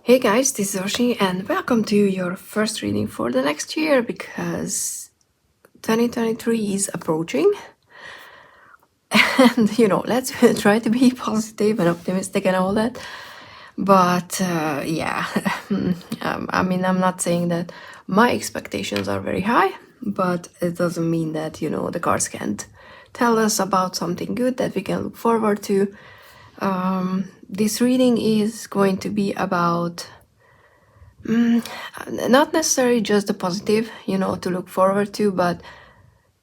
Hey guys, this is Oshi and welcome to your first reading for the next year because 2023 is approaching and let's try to be positive and optimistic and all that. But yeah, I'm not saying that my expectations are very high, but it doesn't mean that, the cards can't tell us about something good that we can look forward to. This reading is going to be about not necessarily just the positive, to look forward to, but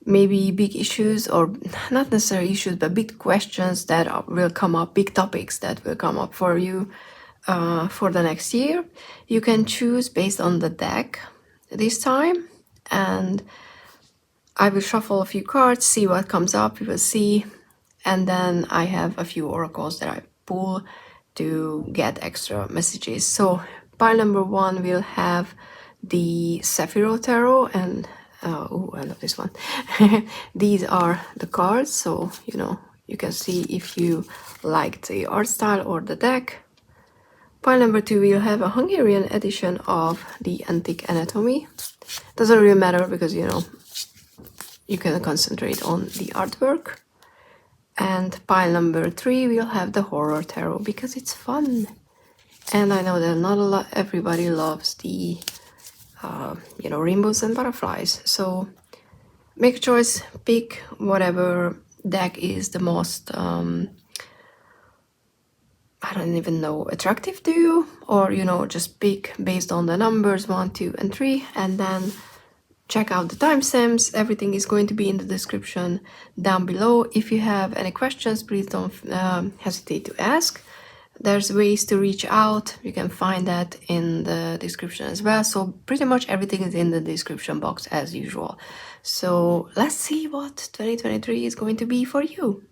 maybe big issues, or not necessarily issues, but big questions that will come up, big topics that will come up for you for the next year. You can choose based on the deck this time, and I will shuffle a few cards, see what comes up, we will see, and then I have a few oracles that I pull to get extra messages. So pile number one will have the Sefirot Tarot, and oh, I love this one. These are the cards, so you can see if you like the art style or the deck. Pile number two will have a Hungarian edition of the Antik Anatómia. Doesn't really matter because you can concentrate on the artwork. And pile number three will have the Horror Tarot because it's fun. And I know that not everybody loves the rainbows and butterflies. So make a choice, pick whatever deck is the most I don't even know, attractive to you, or just pick based on the numbers 1, 2, and 3, and then check out the timestamps. Everything is going to be in the description down below. If you have any questions, please don't hesitate to ask. There's ways to reach out. You can find that in the description as well. So pretty much everything is in the description box as usual. So let's see what 2023 is going to be for you.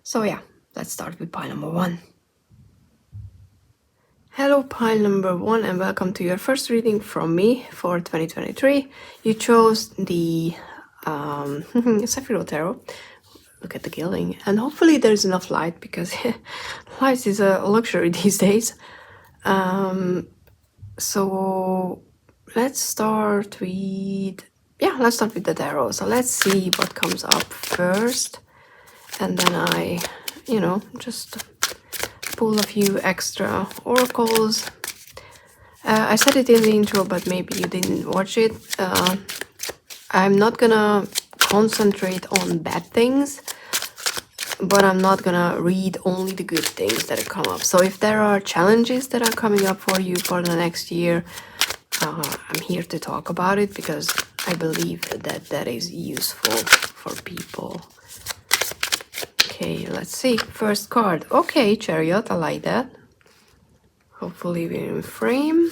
So yeah, let's start with pile number one. Hello pile number one, and welcome to your first reading from me for 2023. You chose the Sefirot Tarot. Look at the gilding, and hopefully there's enough light because light is a luxury these days. So let's start with the tarot. So let's see what comes up first, and then I just pull a few extra oracles. I said it in the intro, but maybe you didn't watch it. I'm not gonna concentrate on bad things, but I'm not gonna read only the good things that come up. So if there are challenges that are coming up for you for the next year, I'm here to talk about it because I believe that is useful for people. Okay, let's see. First card. Okay, Chariot, I like that. Hopefully we're in frame.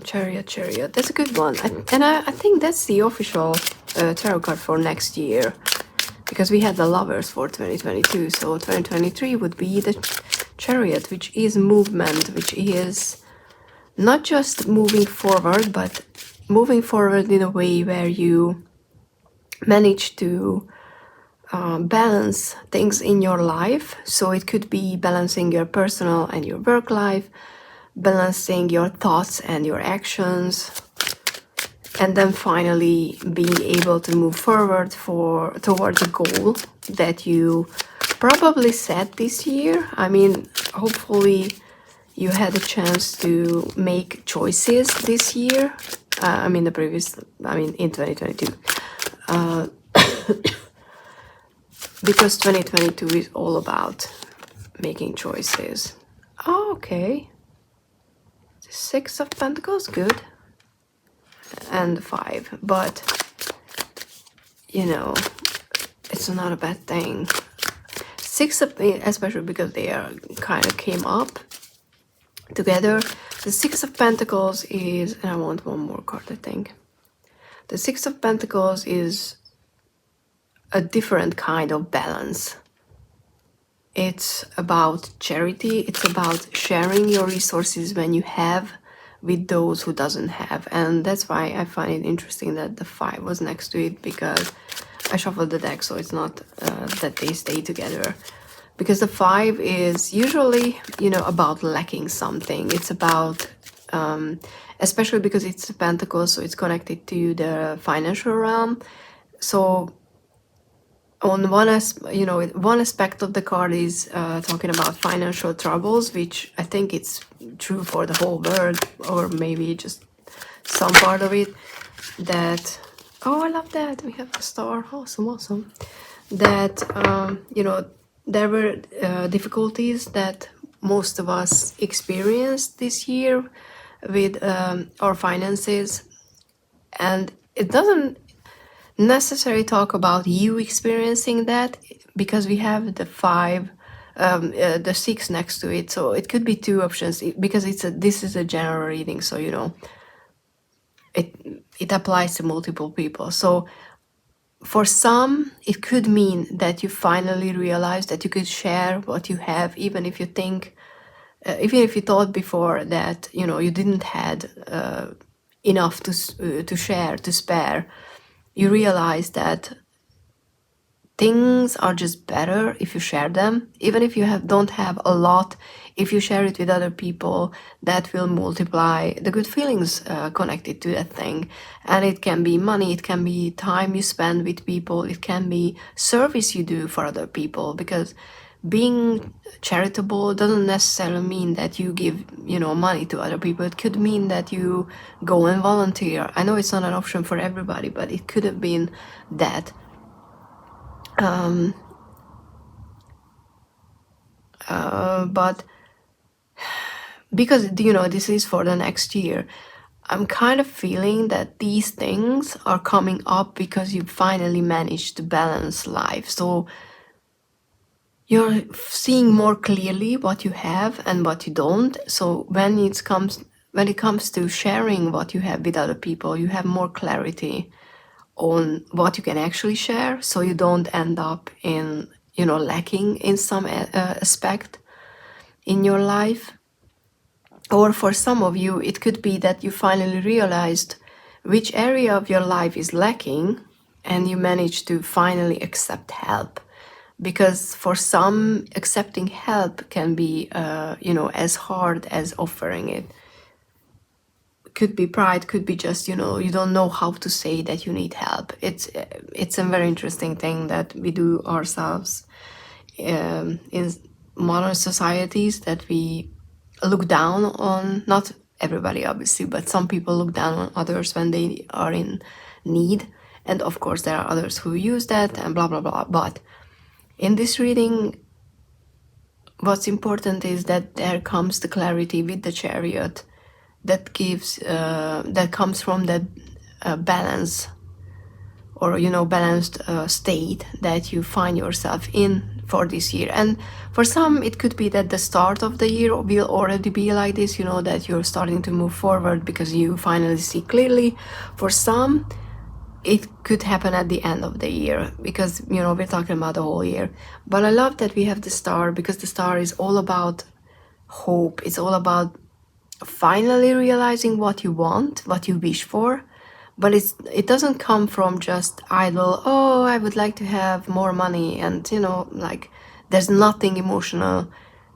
Chariot. That's a good one. I think that's the official tarot card for next year. Because we had the Lovers for 2022. So 2023 would be the Chariot, which is movement, which is not just moving forward, but moving forward in a way where you manage to balance things in your life. So it could be balancing your personal and your work life, balancing your thoughts and your actions, and then finally being able to move forward towards a goal that you probably set this year. I mean, hopefully you had a chance to make choices this year. In 2022. Because 2022 is all about making choices. Oh, okay. The 6 of Pentacles, good. And the 5. But, it's not a bad thing. 6 of, especially because they are kind of came up together. The 6 of Pentacles is, and I want one more card, I think. The 6 of Pentacles is a different kind of balance. It's about charity. It's about sharing your resources when you have with those who doesn't have. And that's why I find it interesting that the 5 was next to it, because I shuffled the deck, so it's not that they stay together. because the 5 is usually, you know, about lacking something. It's about, especially because it's a pentacle, so it's connected to the financial realm. So on one one aspect of the card is talking about financial troubles, which I think it's true for the whole world, or maybe just some part of it. That, oh, I love that we have the star. Awesome. That you know, there were difficulties that most of us experienced this year with our finances, and it doesn't necessarily talk about you experiencing that, because we have the 5, the 6 next to it, so it could be 2 options, because this is a general reading, so you know, it applies to multiple people. So for some, it could mean that you finally realize that you could share what you have, even if you think, even if you thought before that, you know, you didn't had enough to share, to spare. You realize that things are just better if you share them, even if you don't have a lot. If you share it with other people, that will multiply the good feelings connected to that thing. And it can be money, it can be time you spend with people, it can be service you do for other people, because being charitable doesn't necessarily mean that you give, you know, money to other people. It could mean that you go and volunteer. I know it's not an option for everybody, but it could have been that. But because, you know, this is for the next year, I'm kind of feeling that these things are coming up because you finally managed to balance life. So you're seeing more clearly what you have and what you don't. So when it comes to sharing what you have with other people, you have more clarity on what you can actually share, so you don't end up in, you know, lacking in some aspect in your life. Or for some of you, it could be that you finally realized which area of your life is lacking, and you managed to finally accept help. Because for some, accepting help can be, you know, as hard as offering it. Could be pride, could be just, you know, you don't know how to say that you need help. It's a very interesting thing that we do ourselves in modern societies, that we look down on, not everybody obviously, but some people look down on others when they are in need. And of course there are others who use that and blah blah blah. But in this reading, what's important is that there comes the clarity with the Chariot that gives that comes from that balance, or, you know, balanced state that you find yourself in for this year. And for some, it could be that the start of the year will already be like this, you know, that you're starting to move forward because you finally see clearly. For some, it could happen at the end of the year, because, you know, we're talking about the whole year. But I love that we have the star, because the star is all about hope. It's all about finally realizing what you want, what you wish for. But it doesn't come from just idle, oh, I would like to have more money, and, you know, like, there's nothing emotional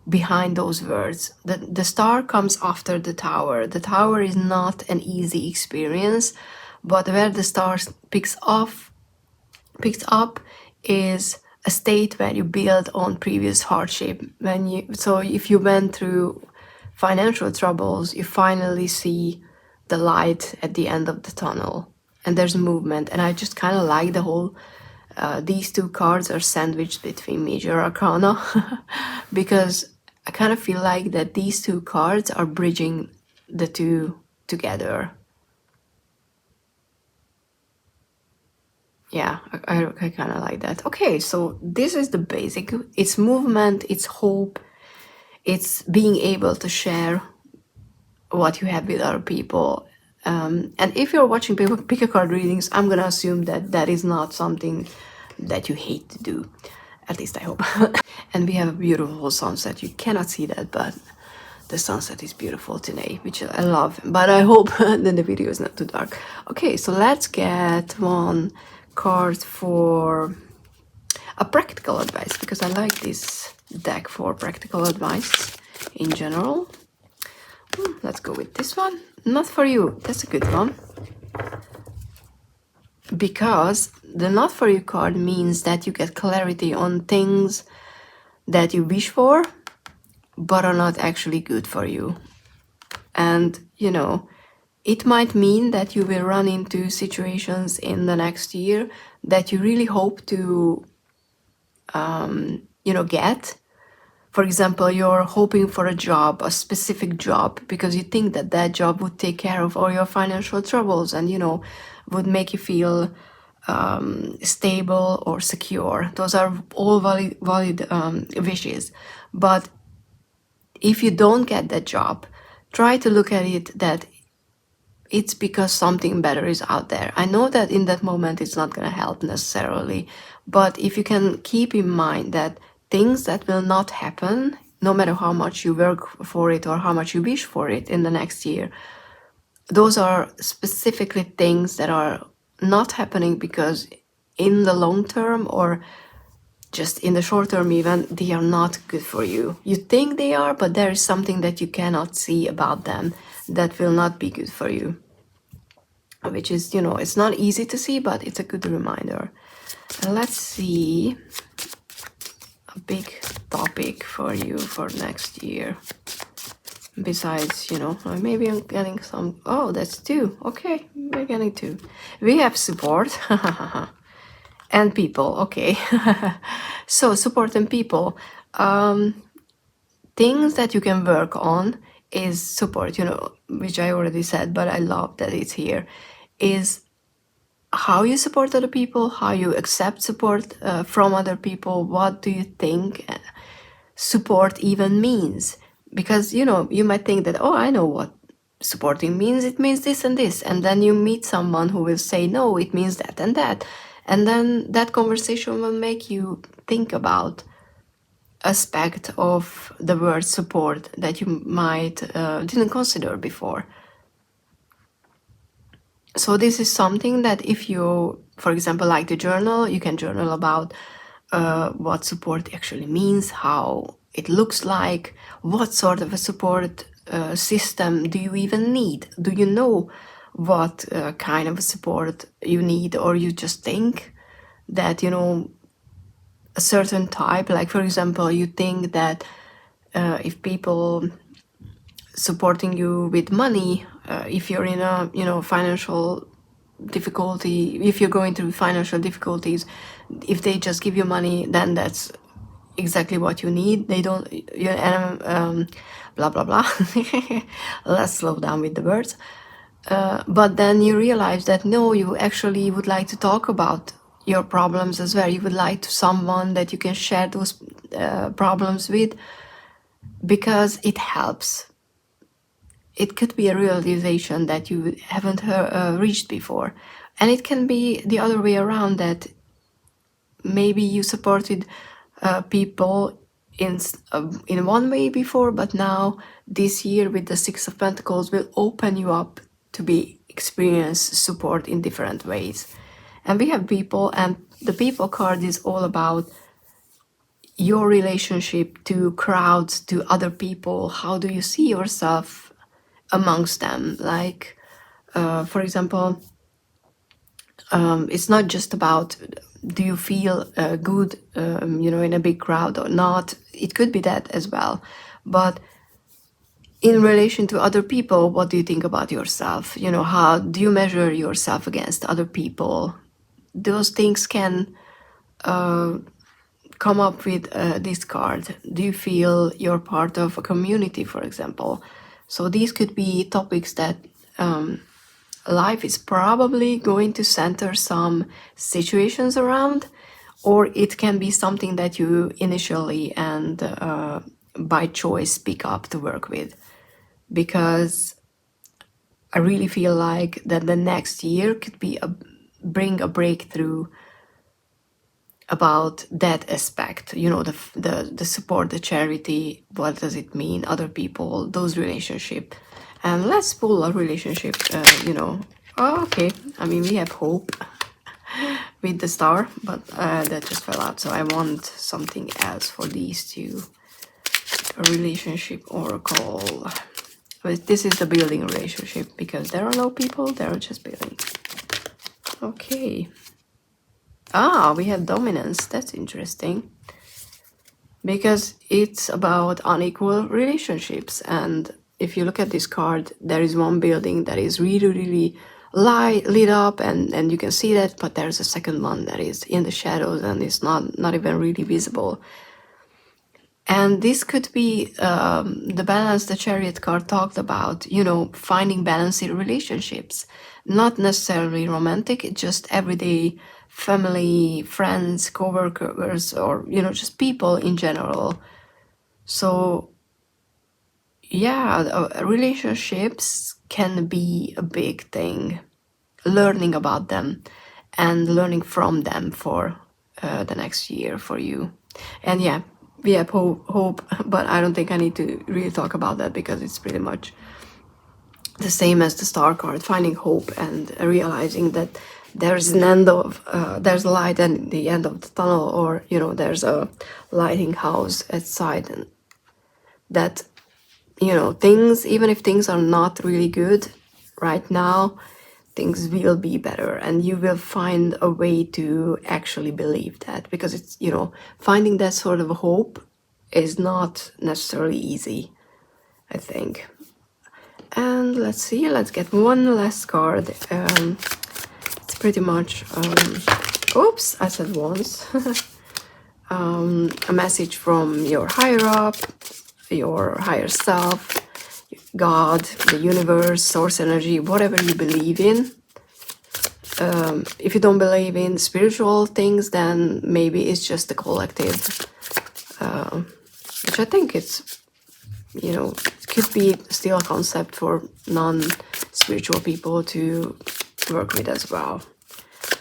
behind those words. The star comes after the tower. The tower is not an easy experience, but where the star picks up is a state where you build on previous hardship. So if you went through financial troubles, you finally see the light at the end of the tunnel, and there's movement. And I just kind of like the whole these 2 cards are sandwiched between major arcana because I kind of feel like that these 2 cards are bridging the 2 together. Yeah, I kind of like that. Okay, so this is the basic. It's movement, it's hope, it's being able to share what you have with other people. And if you're watching pick a card readings, I'm gonna assume that that is not something that you hate to do. At least I hope. And we have a beautiful sunset. You cannot see that, but the sunset is beautiful today, which I love. But I hope that the video is not too dark. Okay, so let's get one card for... a practical advice, because I like this deck for practical advice in general. Let's go with this one. Not for you. That's a good one. Because the not for you card means that you get clarity on things that you wish for, but are not actually good for you. And, you know, it might mean that you will run into situations in the next year that you really hope to, you know, get. For example, you're hoping for a job, a specific job, because you think that that job would take care of all your financial troubles and, you know, would make you feel stable or secure. Those are all valid wishes. But if you don't get that job, try to look at it that it's because something better is out there. I know that in that moment it's not going to help necessarily, but if you can keep in mind that things that will not happen, no matter how much you work for it or how much you wish for it in the next year, those are specifically things that are not happening because in the long term or just in the short term even, they are not good for you. You think they are, but there is something that you cannot see about them that will not be good for you. Which is, you know, it's not easy to see, but it's a good reminder. And let's see a big topic for you for next year. Besides, you know, maybe I'm getting some... Oh, that's 2. Okay, we're getting 2. We have support. And people, okay. So, support and people. Things that you can work on is support, you know, which I already said, but I love that it's here, is how you support other people, how you accept support from other people. What do you think support even means? Because, you know, you might think that, oh, I know what supporting means. It means this and this. And then you meet someone who will say, no, it means that and that. And then that conversation will make you think about aspect of the word support that you might didn't consider before. So this is something that if you, for example, like to journal, you can journal about what support actually means, how it looks like, what sort of a support system do you even need? Do you know what kind of support you need, or you just think that, you know, a certain type, like for example, you think that if people supporting you with money, if you're in a, you know, financial difficulty, if you're going through financial difficulties, if they just give you money, then that's exactly what you need. They don't, blah blah blah. Let's slow down with the words. But then you realize that no, you actually would like to talk about your problems as well. You would like to someone that you can share those problems with, because it helps. It could be a realization that you haven't reached before. And it can be the other way around, that maybe you supported people in one way before, but now this year with the 6 of Pentacles will open you up to be experience support in different ways. And we have people, and the people card is all about your relationship to crowds, to other people. How do you see yourself amongst them? Like, for example, it's not just about do you feel good, you know, in a big crowd or not. It could be that as well. But in relation to other people, what do you think about yourself? You know, how do you measure yourself against other people? Those things can come up with this card. Do you feel you're part of a community, for example? So these could be topics that life is probably going to center some situations around, or it can be something that you initially and by choice pick up to work with. Because I really feel like that the next year could be bring a breakthrough about that aspect, you know, the support, the charity, what does it mean, other people, those relationships. And let's pull a relationship, you know. Oh, okay, I mean, we have hope. with the star, but that just fell out. So I want something else for these two. A relationship oracle. But this is the building relationship, because there are no people, there are just building. Okay. Ah, we have dominance. That's interesting. Because it's about unequal relationships. And if you look at this card, there is one building that is really, really lit up, and you can see that, but there's a second one that is in the shadows and it's not even really visible. And this could be the balance the Chariot card talked about, you know, finding balance in relationships. Not necessarily romantic, just everyday family, friends, co-workers, or, you know, just people in general. So, yeah, relationships can be a big thing. Learning about them and learning from them for the next year for you. And yeah, we have hope, but I don't think I need to really talk about that, because it's pretty much the same as the star card, finding hope and realizing that there's an end of there's light at the end of the tunnel, or, you know, there's a lighting house outside, and that, you know, things, even if things are not really good right now, things will be better, and you will find a way to actually believe that, because it's, you know, finding that sort of hope is not necessarily easy, I think. And let's see, let's get one last card. It's pretty much oops, I said once. A message from your higher up, your higher self, God, the universe, source energy, whatever you believe in. If you don't believe in spiritual things, then maybe it's just the collective, which I think it's, you know, it could be still a concept for non-spiritual people to work with as well.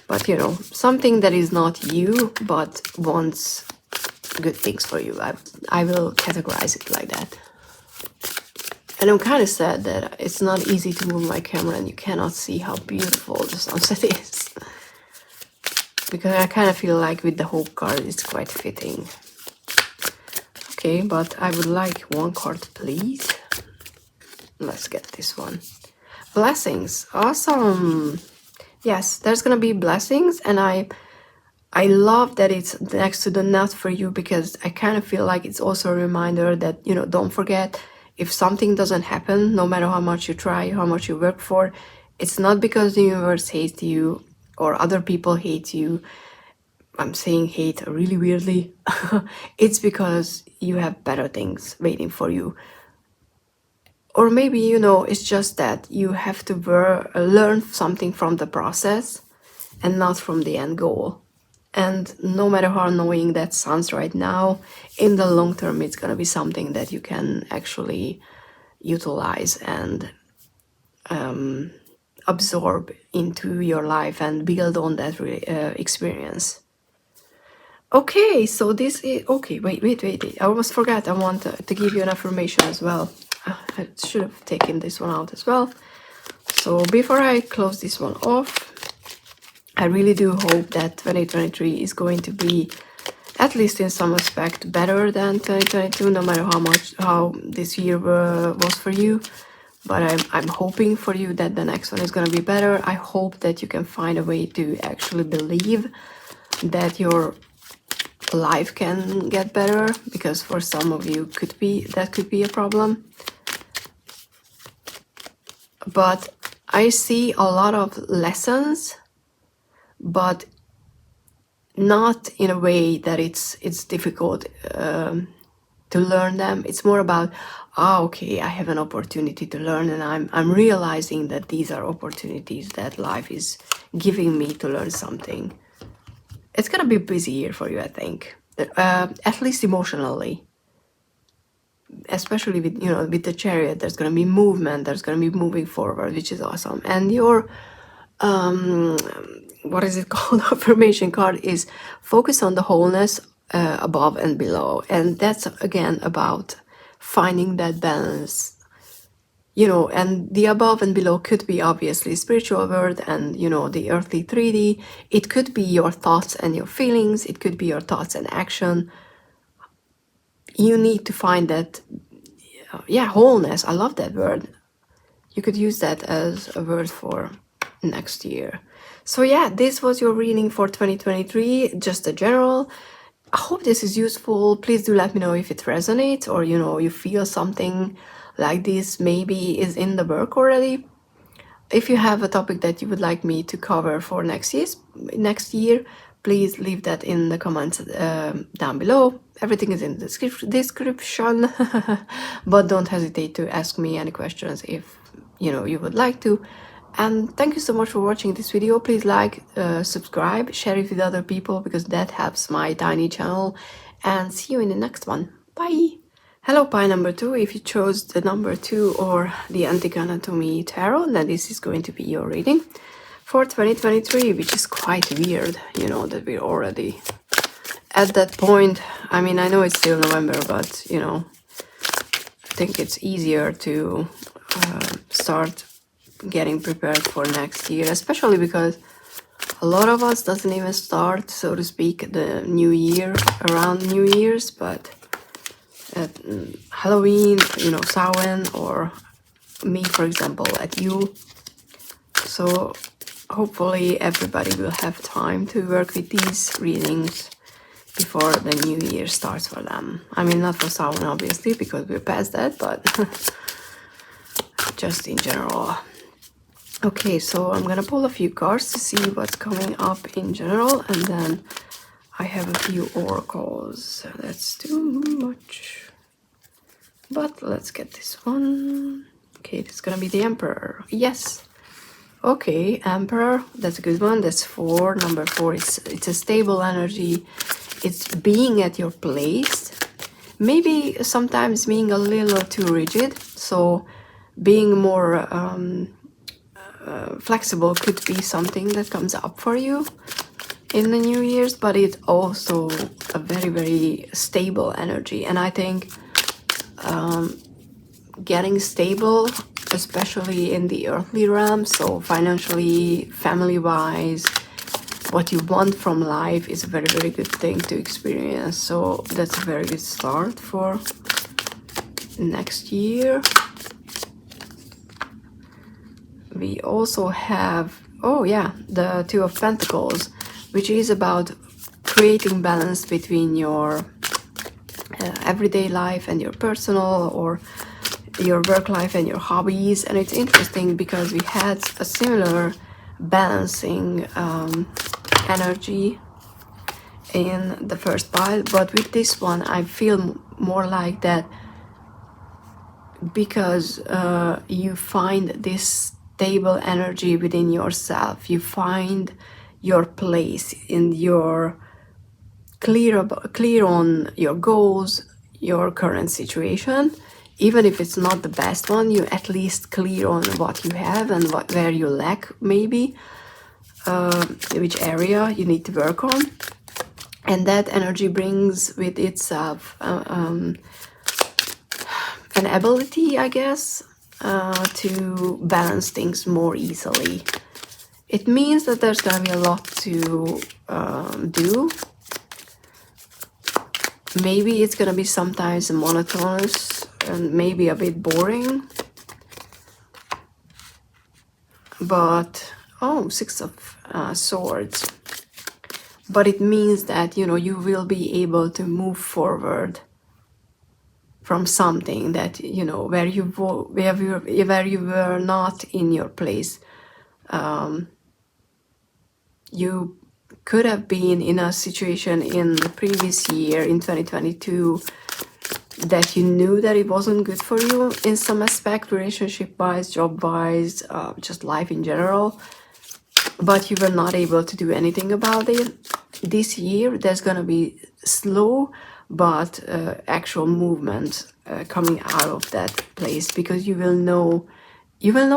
But, you know, something that is not you, but wants good things for you. I will categorize it like that. And I'm kind of sad that it's not easy to move my camera and you cannot see how beautiful the sunset is. Because I kind of feel like with the hope card, it's quite fitting. Okay, but I would like one card, please. Let's get this one. Blessings. Awesome. Yes, there's gonna be blessings, and I love that it's next to the nut for you, because I kind of feel like it's also a reminder that, you know, don't forget, if something doesn't happen, no matter how much you try, how much you work for, it's not because the universe hates you or other people hate you. I'm saying hate really weirdly. It's because you have better things waiting for you. Or maybe, you know, it's just that you have to learn something from the process and not from the end goal. And no matter how annoying that sounds right now, in the long term, it's going to be something that you can actually utilize and absorb into your life and build on that experience. Okay, so this is... Okay, wait. I almost forgot. I want to give you an affirmation as well. I should have taken this one out as well. So before I close this one off, I really do hope that 2023 is going to be, at least in some respect, better than 2022, no matter how this year was for you. But I'm hoping for you that the next one is going to be better. I hope that you can find a way to actually believe that your life can get better, because for some of you that could be a problem. But I see a lot of lessons, but not in a way that it's difficult to learn them. It's more about, okay, I have an opportunity to learn, and I'm realizing that these are opportunities that life is giving me to learn something. It's gonna be a busy year for you, I think, at least emotionally. Especially with, you know, with the Chariot, there's gonna be movement. There's gonna be moving forward, which is awesome. And your what is it called? Affirmation card is focus on the wholeness above and below, and that's again about finding that balance you know, and the above and below could be obviously spiritual world and, you know, the earthly 3D. It could be your thoughts and your feelings. It could be your thoughts and action. You need to find that, yeah, wholeness. I love that word. You could use that as a word for next year. So yeah, this was your reading for 2023, just a general. I hope this is useful. Please do let me know if it resonates, or, you know, you feel something like this maybe is in the work already. If you have a topic that you would like me to cover for next year, please leave that in the comments down below. Everything is in the description, but don't hesitate to ask me any questions if, you know, you would like to. And thank you so much for watching this video. Please like, subscribe, share it with other people, because that helps my tiny channel. And see you in the next one. Bye! Hello, pie number 2. If you chose the number 2 or the Antik Anatómia Tarot, then this is going to be your reading for 2023, which is quite weird, you know, that we're already at that point. I mean, I know it's still November, but, you know, I think it's easier to start getting prepared for next year, especially because a lot of us doesn't even start, so to speak, the new year around New Year's, but at Halloween, you know, Samhain, or me, for example, at Yule. So hopefully everybody will have time to work with these readings before the new year starts for them. I mean, not for Samhain, obviously, because we're past that, but just in general. Okay, so I'm gonna pull a few cards to see what's coming up in general, and then I have a few oracles. That's too much, but let's get this one. Okay, it's gonna be the Emperor. Yes. Okay, Emperor, that's a good one. That's 4. Number 4, it's a stable energy. It's being at your place. Maybe sometimes being a little too rigid. So being more flexible could be something that comes up for you in the New Year's, but it's also a very, very stable energy. And I think getting stable, especially in the earthly realm, so financially, family-wise, what you want from life is a very, very good thing to experience. So that's a very good start for next year. We also have, oh yeah, the 2 of Pentacles, which is about creating balance between your everyday life and your personal, or your work life and your hobbies. And it's interesting because we had a similar balancing energy in the first pile, but with this one I feel more like that because you find this stable energy within yourself. You find your place in your clear on your goals, your current situation. Even if it's not the best one, you at least clear on what you have and where you lack, maybe which area you need to work on. And that energy brings with itself an ability, I guess, to balance things more easily. It means that there's gonna be a lot to do. Maybe it's gonna be sometimes monotonous and maybe a bit boring, but oh, 6 of Swords. But it means that, you know, you will be able to move forward from something that, you know, where you were not in your place. You could have been in a situation in the previous year, in 2022, that you knew that it wasn't good for you in some aspect, relationship-wise, job-wise, just life in general, but you were not able to do anything about it. This year, there's gonna be slow but actual movement coming out of that place, because you will know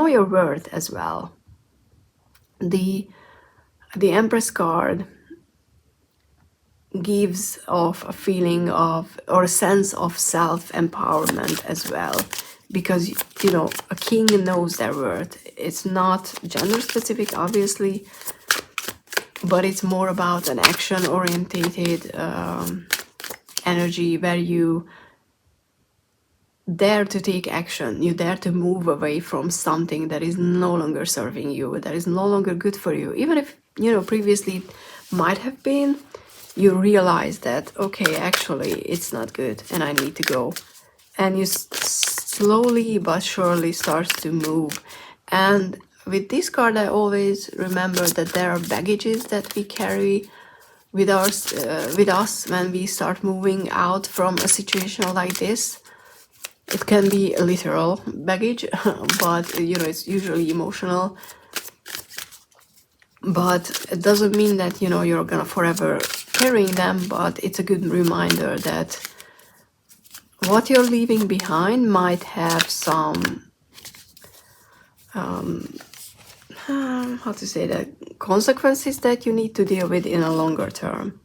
your worth as well. The Empress card gives off a feeling of, or a sense of self-empowerment as well. because, you know, a king knows their worth. It's not gender specific, obviously, but it's more about an action orientated energy where you dare to take action. You dare to move away from something that is no longer serving you, that is no longer good for you. Even if, you know, previously it might have been, you realize that, okay, actually it's not good and I need to go. And you slowly but surely start to move. And with this card, I always remember that there are baggages that we carry with us when we start moving out from a situation like this. It can be a literal baggage, but, you know, it's usually emotional. But it doesn't mean that, you know, you're gonna forever carrying them, but it's a good reminder that what you're leaving behind might have some, how to say that, consequences that you need to deal with in a longer term.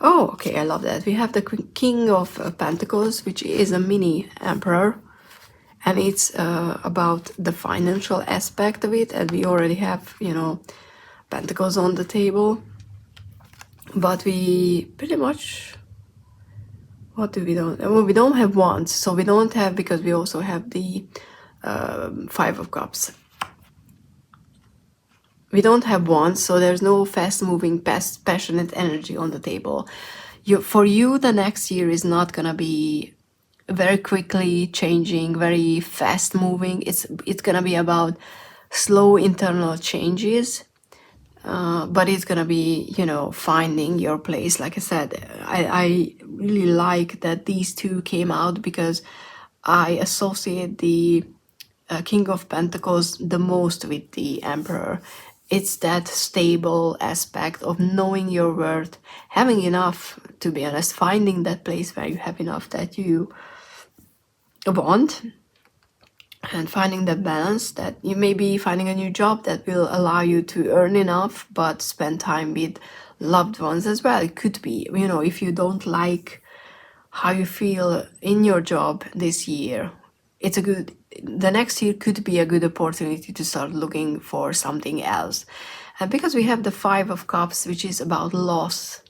Oh, okay, I love that. We have the King of Pentacles, which is a mini Emperor. And it's about the financial aspect of it. And we already have, you know, Pentacles on the table. But we pretty much... What do we don't? Well, we don't have Wands. So we don't have, because we also have the Five of Cups. We don't have Wands, so there's no fast-moving, passionate energy on the table. For you, the next year is not gonna be very quickly changing, very fast-moving. It's gonna be about slow internal changes, but it's gonna be, you know, finding your place. Like I said, I really like that these two came out because I associate the King of Pentacles the most with the Emperor. It's that stable aspect of knowing your worth, having enough, to be honest, finding that place where you have enough that you want, and finding that balance, that you may be finding a new job that will allow you to earn enough but spend time with loved ones as well. It could be, you know, if you don't like how you feel in your job this year, the next year could be a good opportunity to start looking for something else. And because we have the Five of Cups, which is about loss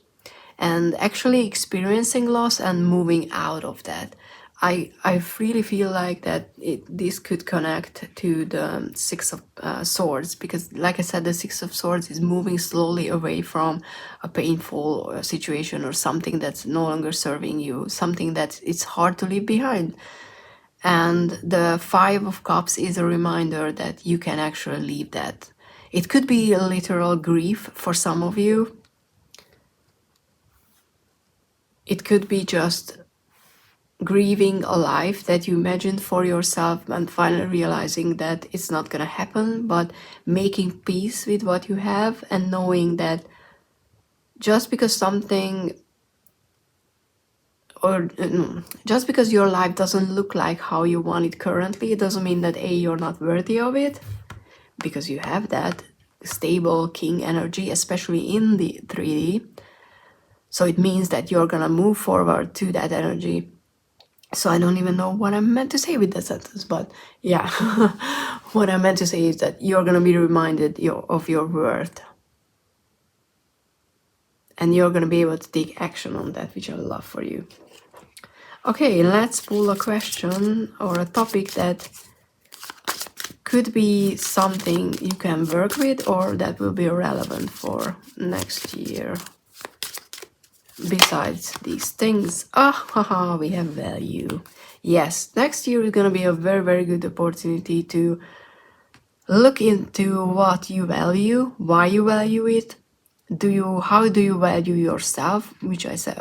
and actually experiencing loss and moving out of that, I really feel like that this could connect to the Six of Swords, because, like I said, the Six of Swords is moving slowly away from a painful situation or something that's no longer serving you, something that it's hard to leave behind. And the Five of Cups is a reminder that you can actually leave that. It could be a literal grief for some of you. It could be just grieving a life that you imagined for yourself and finally realizing that it's not gonna happen, but making peace with what you have and knowing that just because something, or just because your life doesn't look like how you want it currently, it doesn't mean that you're not worthy of it, because you have that stable king energy, especially in the 3D. So it means that you're gonna move forward to that energy. So I don't even know what I meant to say with that sentence, but yeah, what I meant to say is that you're gonna be reminded of your worth. And you're gonna be able to take action on that, which I love for you. Okay, let's pull a question or a topic that could be something you can work with or that will be relevant for next year. Besides these things, we have value. Yes, next year is going to be a very, very good opportunity to look into what you value, why you value it, how do you value yourself, which I said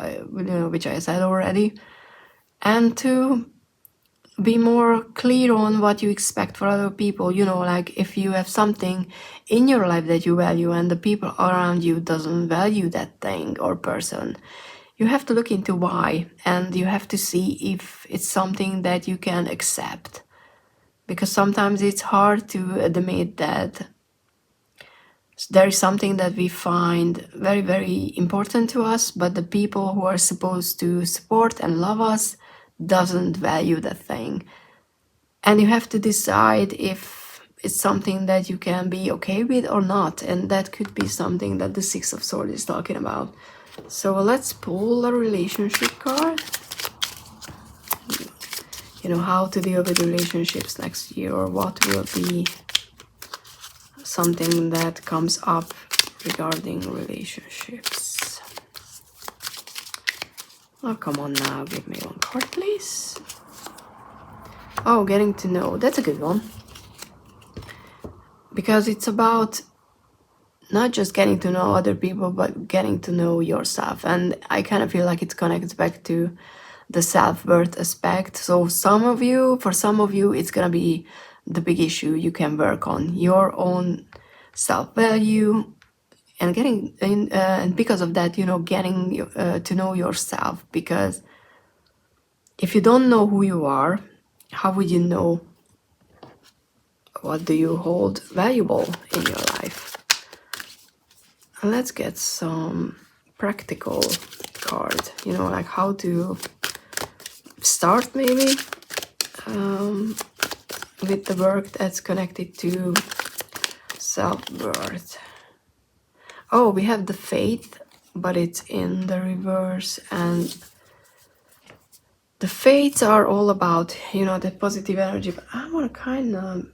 already, and to be more clear on what you expect for other people. You know, like if you have something in your life that you value and the people around you doesn't value that thing or person, you have to look into why, and you have to see if it's something that you can accept, because sometimes it's hard to admit that there is something that we find very, very important to us, but the people who are supposed to support and love us doesn't value that thing. And you have to decide if it's something that you can be okay with or not. And that could be something that the Six of Swords is talking about. So let's pull a relationship card. You know, how to deal with relationships next year, or what will be something that comes up regarding relationships. Oh, come on now, give me one card, please. Oh, getting to know, that's a good one. Because it's about not just getting to know other people, but getting to know yourself. And I kind of feel like it connects back to the self-worth aspect. So for some of you, it's gonna be the big issue you can work on, your own self-value, and getting and because of that, you know, getting to know yourself. Because if you don't know who you are, how would you know what do you hold valuable in your life? And let's get some practical card, you know, like how to start maybe with the work that's connected to self-worth. Oh, we have the faith, but it's in the reverse, and the fates are all about, you know, that positive energy. But I want to kind of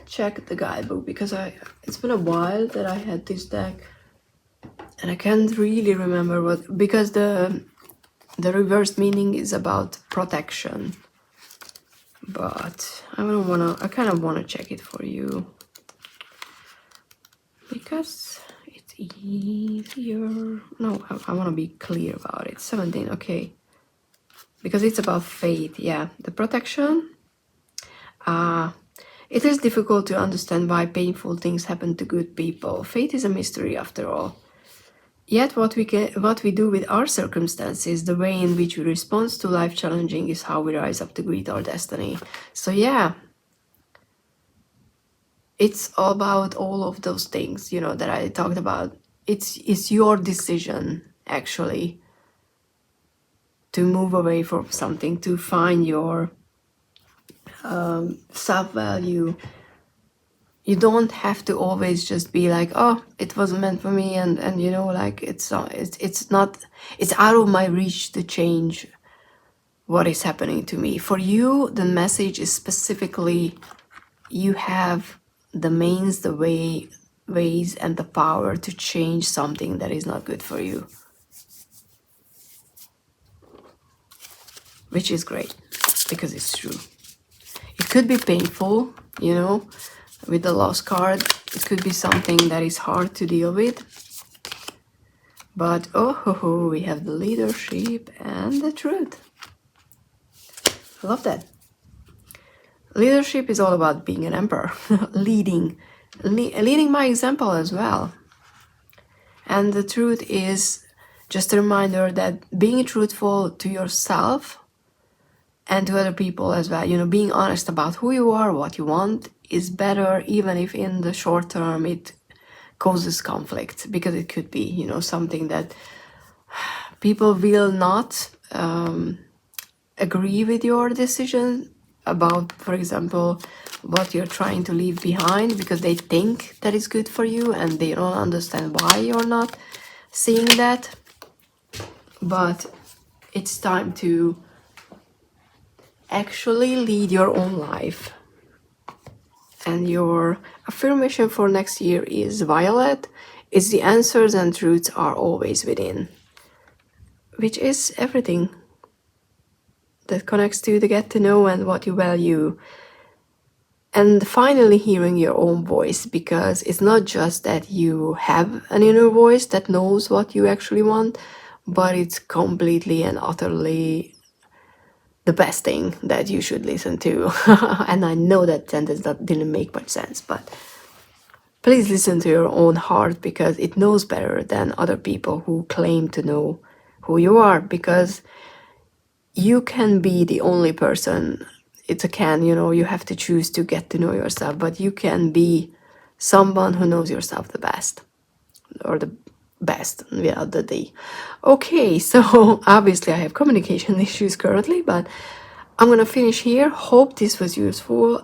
check the guidebook, because it's been a while that I had this deck, and I can't really remember what, because the reverse meaning is about protection. But I kind of want to check it for you, because it's easier. No, I want to be clear about it. 17, okay. Because it's about faith, yeah. The protection. It is difficult to understand why painful things happen to good people. Fate is a mystery after all. Yet what we do with our circumstances, the way in which we respond to life challenging, is how we rise up to greet our destiny. So yeah, it's all about all of those things, you know, that I talked about. It's your decision, actually, to move away from something, to find your self-value. You don't have to always just be like, oh, it wasn't meant for me, and you know, like it's not, it's out of my reach to change what is happening to me. For you, the message is specifically, you have the means, the ways and the power to change something that is not good for you, which is great, because it's true. It could be painful, you know, with the lost card. It could be something that is hard to deal with. But oh, we have the leadership and the truth. I love that. Leadership is all about being an emperor, leading by example as well. And the truth is just a reminder that being truthful to yourself and to other people as well, you know, being honest about who you are, what you want, is better, even if in the short term it causes conflict, because it could be, you know, something that people will not agree with your decision about, for example, what you're trying to leave behind, because they think that is good for you and they don't understand why you're not seeing that. But it's time to actually lead your own life. And your affirmation for next year is violet. It's the answers and truths are always within, which is everything that connects to the get to know and what you value. And finally hearing your own voice, because it's not just that you have an inner voice that knows what you actually want, but it's completely and utterly the best thing that you should listen to. And I know that sentence that didn't make much sense, but please listen to your own heart, because it knows better than other people who claim to know who you are. Because you can be the only person. It's a can, you know, you have to choose to get to know yourself, but you can be someone who knows yourself the best, or the best without the D. Okay, so obviously I have communication issues currently, but I'm gonna finish here. Hope this was useful.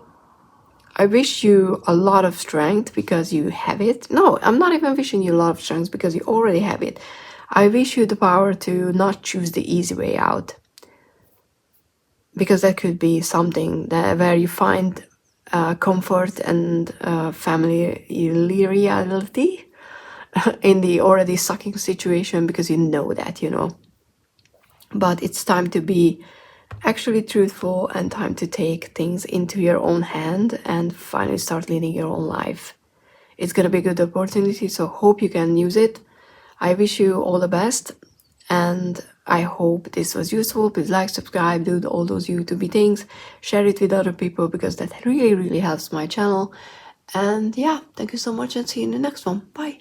I wish you a lot of strength because you have it. No, I'm not even wishing you a lot of strength because you already have it. I wish you the power to not choose the easy way out, because that could be something that where you find comfort and familiarity in the already sucking situation, because you know that, you know. But it's time to be actually truthful and time to take things into your own hand and finally start leading your own life. It's gonna be a good opportunity, so hope you can use it. I wish you all the best, and I hope this was useful. Please like, subscribe, do all those YouTube things, share it with other people, because that really helps my channel. And yeah, thank you so much, and see you in the next one. Bye.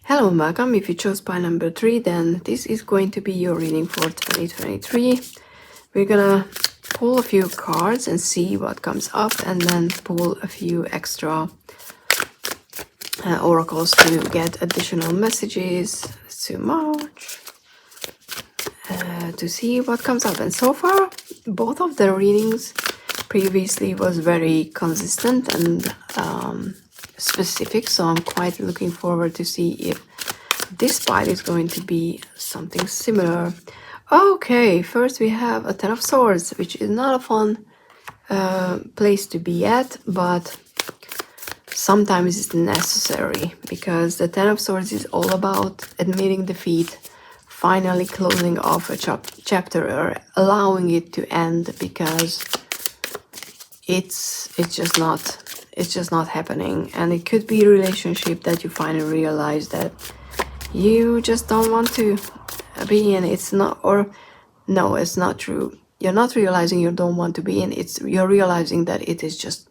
Hello and welcome. If you chose pile number 3, then this is going to be your reading for 2023. We're gonna pull a few cards and see what comes up, and then pull a few extra oracles to get additional messages. Too much. To see what comes up. And so far, both of the readings previously was very consistent and specific, so I'm quite looking forward to see if this pile is going to be something similar. Okay, first we have a Ten of Swords, which is not a fun place to be at, but sometimes it's necessary, because the Ten of Swords is all about admitting defeat, finally closing off a chapter or allowing it to end, because it's just not happening. And it could be a relationship that you finally realize that you just don't want to be in. It's not, or no, it's not true. You're not realizing you don't want to be in. You're realizing that it is just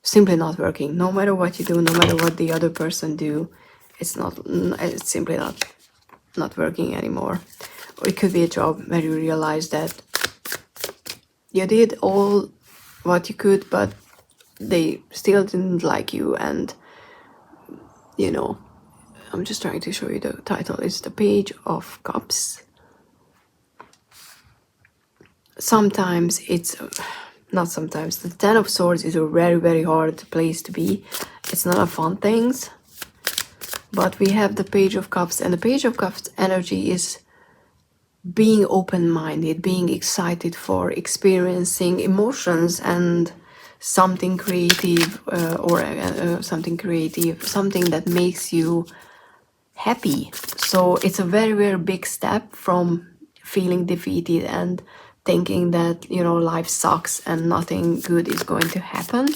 simply not working. No matter what you do, no matter what the other person do, it's simply not working anymore. Or it could be a job where you realize that you did all what you could, but they still didn't like you. And you know, I'm just trying to show you the title. It's the Page of Cups. Sometimes it's not sometimes, the Ten of Swords is a very hard place to be. It's not a fun things. But we have the Page of Cups, and the Page of Cups energy is being open-minded, being excited for experiencing emotions and something creative, something that makes you happy. So it's a very big step from feeling defeated and thinking that, you know, life sucks and nothing good is going to happen.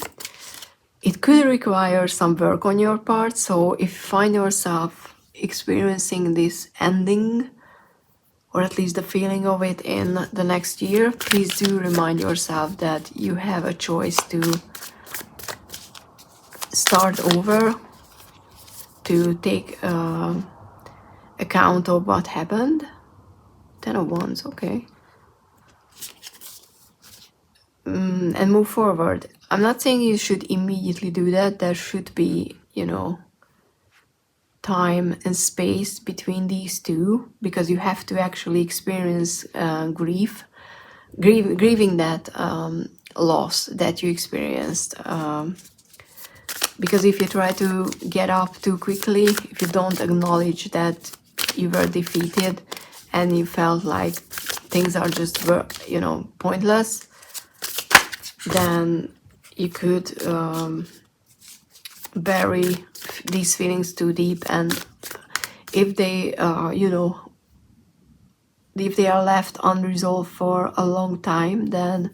It could require some work on your part. So if you find yourself experiencing this ending, or at least the feeling of it in the next year, please do remind yourself that you have a choice to start over, to take account of what happened. Ten of Wands, okay. And move forward. I'm not saying you should immediately do that. There should be, you know, time and space between these two, because you have to actually experience grieving that loss that you experienced. Because if you try to get up too quickly, if you don't acknowledge that you were defeated and you felt like things are just, you know, pointless, then you could bury these feelings too deep. And if they, you know, if they are left unresolved for a long time, then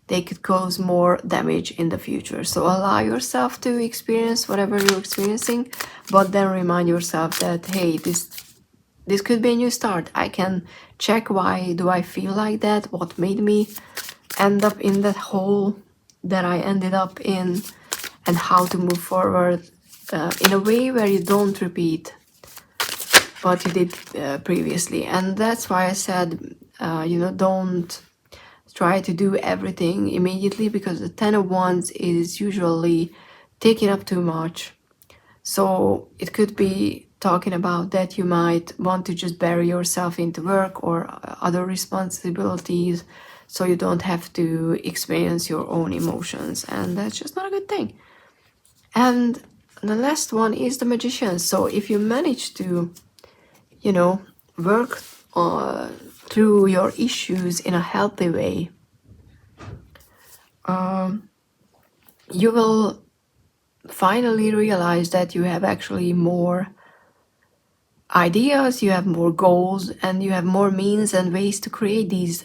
they could cause more damage in the future. So allow yourself to experience whatever you're experiencing, but then remind yourself that, hey, this could be a new start. I can check, why do I feel like that? What made me end up in that hole that I ended up in, and how to move forward in a way where you don't repeat what you did previously. And that's why I said, you know, don't try to do everything immediately, because the Ten of Wands is usually taking up too much. So it could be talking about that you might want to just bury yourself into work or other responsibilities, so you don't have to experience your own emotions, and that's just not a good thing. And the last one is the Magician. So if you manage to, you know, work through your issues in a healthy way, you will finally realize that you have actually more ideas, you have more goals, and you have more means and ways to create these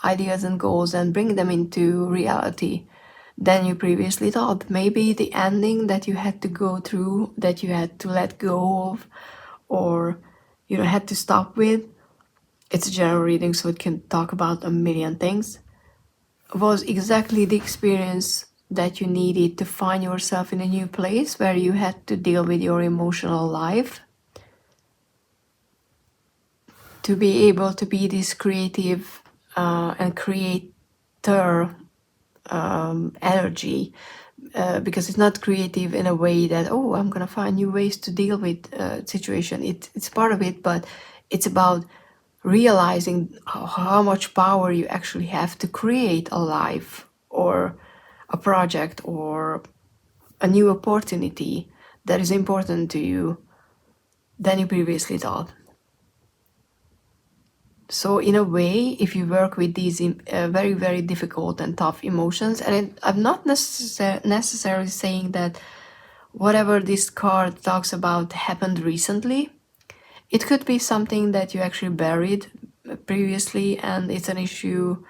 ideas and goals and bring them into reality than you previously thought. Maybe the ending that you had to go through, that you had to let go of, or you know, had to stop with, it's a general reading, so it can talk about a million things, was exactly the experience that you needed to find yourself in a new place where you had to deal with your emotional life, to be able to be this creative and creator energy, because it's not creative in a way that, oh, I'm gonna find new ways to deal with situation. It's part of it, but it's about realizing how much power you actually have to create a life or a project or a new opportunity that is important to you than you previously thought. So in a way, if you work with these very, very difficult and tough emotions, and I'm not necessarily saying that whatever this card talks about happened recently. It could be something that you actually buried previously, and it's an issue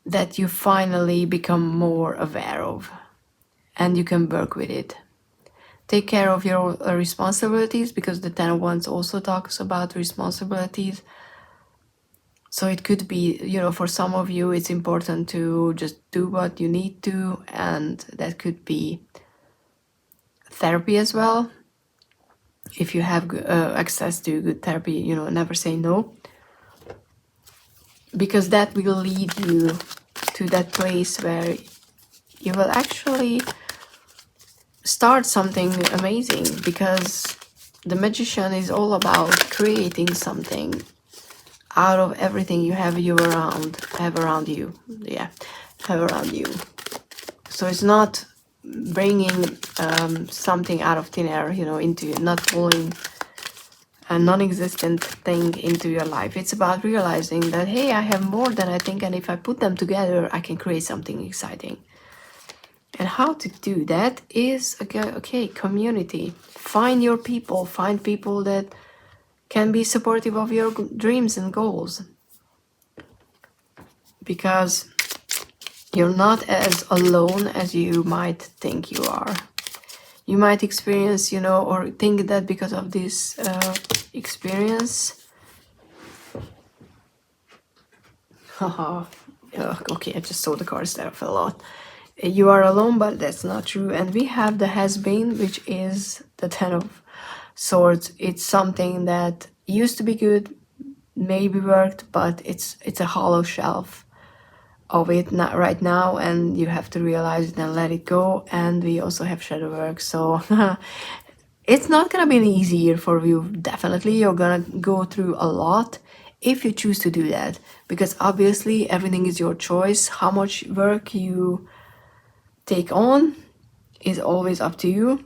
that you finally become more aware of, and you can work with it. Take care of your responsibilities, because the Ten of Wands also talks about responsibilities. So it could be, you know, for some of you, it's important to just do what you need to, and that could be therapy as well. If you have access to good therapy, you know, never say no, because that will lead you to that place where you will actually start something amazing, because the Magician is all about creating something out of everything you have around you. So it's not bringing something out of thin air, you know, into not pulling a non-existent thing into your life. It's about realizing that, hey, I have more than I think, and if I put them together, I can create something exciting. And how to do that is, okay, community. Find your people. Find people that can be supportive of your dreams and goals. Because you're not as alone as you might think you are. You might experience, you know, or think that because of this experience. Haha. Okay, I just saw the cards there, fell out. You are alone, but that's not true. And we have the has-been, which is the Ten of Swords. It's something that used to be good, maybe worked, but it's a hollow shelf of it not right now, and you have to realize it and let it go. And we also have shadow work, so it's not gonna be an easy year for you. Definitely you're gonna go through a lot if you choose to do that, because obviously everything is your choice. How much work you take on is always up to you.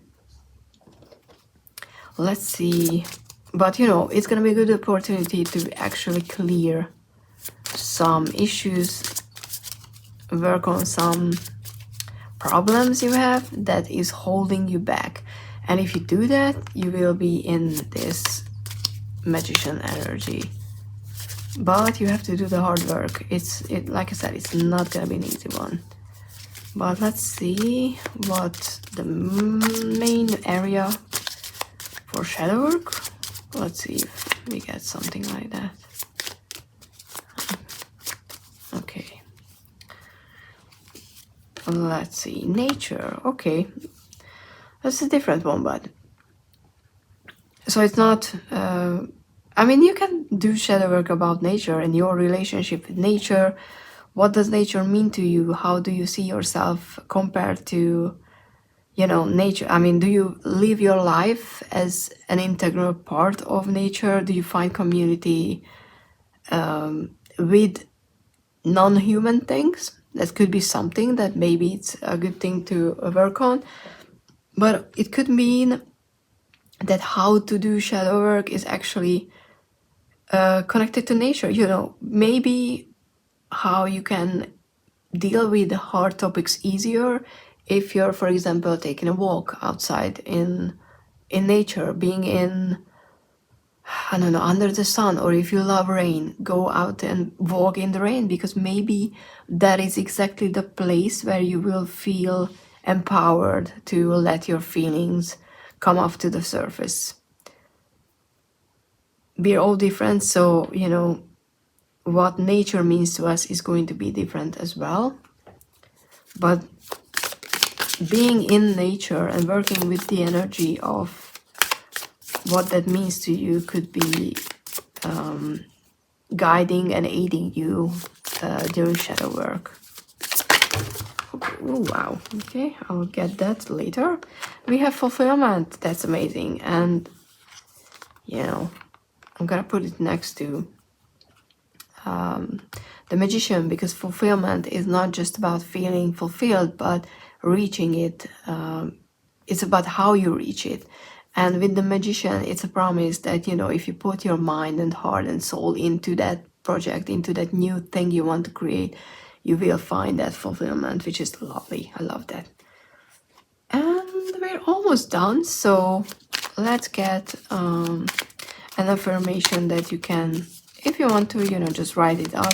Let's see, but you know, it's gonna be a good opportunity to actually clear some issues, work on some problems you have that is holding you back. And if you do that, you will be in this Magician energy, but you have to do the hard work. Like I said, it's not gonna be an easy one. But let's see what the main area for shadow work. Let's see if we get something like that. Okay. Let's see. Nature. Okay. That's a different one, but so it's not I mean, you can do shadow work about nature and your relationship with nature. What does nature mean to you? How do you see yourself compared to, you know, nature? I mean, do you live your life as an integral part of nature? Do you find community with non-human things. That could be something that maybe it's a good thing to work on, but it could mean that how to do shadow work is actually connected to nature. You know, maybe how you can deal with the hard topics easier if you're, for example, taking a walk outside in nature, being in, I don't know, under the sun, or if you love rain, go out and walk in the rain, because maybe that is exactly the place where you will feel empowered to let your feelings come up to the surface. We're all different, so, you know, what nature means to us is going to be different as well. But being in nature and working with the energy of what that means to you could be guiding and aiding you during shadow work. Oh, wow. Okay, I'll get that later. We have fulfillment. That's amazing. And, you know, I'm gonna put it next to the Magician, because fulfillment is not just about feeling fulfilled, but reaching it. It's about how you reach it. And with the Magician, it's a promise that, you know, if you put your mind and heart and soul into that project, into that new thing you want to create, you will find that fulfillment, which is lovely. I love that. And we're almost done, so let's get an affirmation that you can, if you want to, you know, just write it up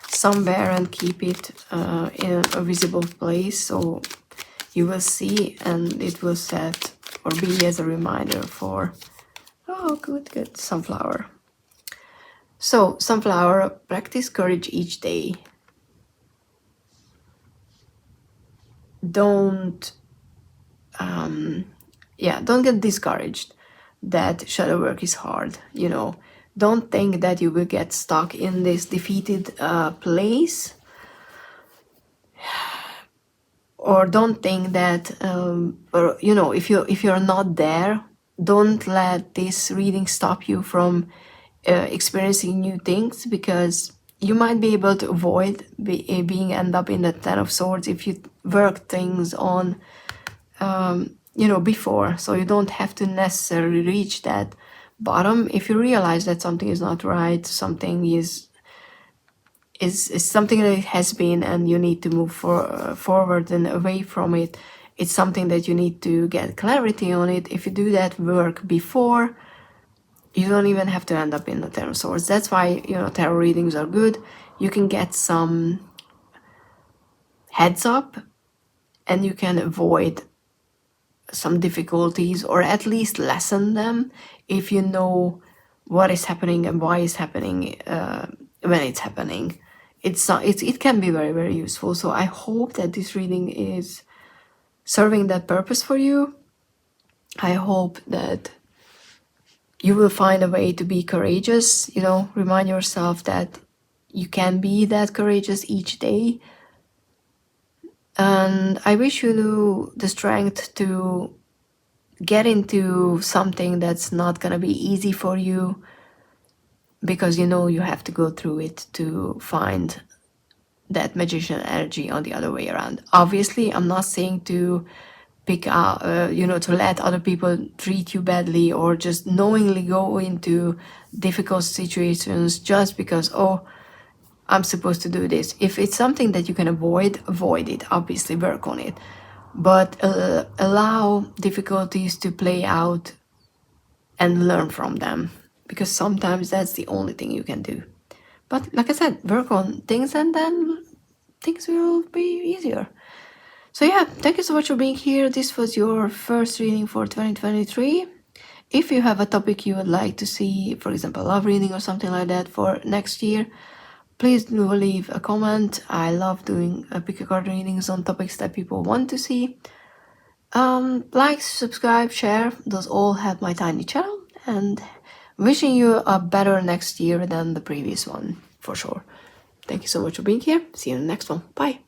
somewhere and keep it in a visible place, so you will see, and it will set or be as a reminder for, oh, good, sunflower. So, sunflower, practice courage each day. Don't get discouraged that shadow work is hard. You know, don't think that you will get stuck in this defeated place, or don't think that or, you know, if you're not there, don't let this reading stop you from experiencing new things, because you might be able to avoid being end up in the Ten of Swords if you work things on you know, before, so you don't have to necessarily reach that bottom. If you realize that something is not right, something is something that it has been, and you need to move forward and away from it, it's something that you need to get clarity on it. If you do that work before, you don't even have to end up in the Ten of Swords. That's why, you know, tarot readings are good. You can get some heads up, and you can avoid some difficulties, or at least lessen them, if you know what is happening and why it's happening when it's happening. It can be very, very useful. So I hope that this reading is serving that purpose for you. I hope that you will find a way to be courageous. You know, remind yourself that you can be that courageous each day. And I wish you the strength to get into something that's not gonna be easy for you, because you know you have to go through it to find that magician energy on the other way around. Obviously, I'm not saying to pick out, you know, to let other people treat you badly, or just knowingly go into difficult situations just because, oh, I'm supposed to do this. If it's something that you can avoid it, obviously work on it. But allow difficulties to play out and learn from them, because sometimes that's the only thing you can do. But like I said, work on things and then things will be easier. So yeah, thank you so much for being here. This was your first reading for 2023. If you have a topic you would like to see, for example, love reading or something like that for next year, please do leave a comment. I love doing pick a card readings on topics that people want to see. Like, subscribe, share, those all help my tiny channel, and wishing you a better next year than the previous one, for sure. Thank you so much for being here. See you in the next one. Bye.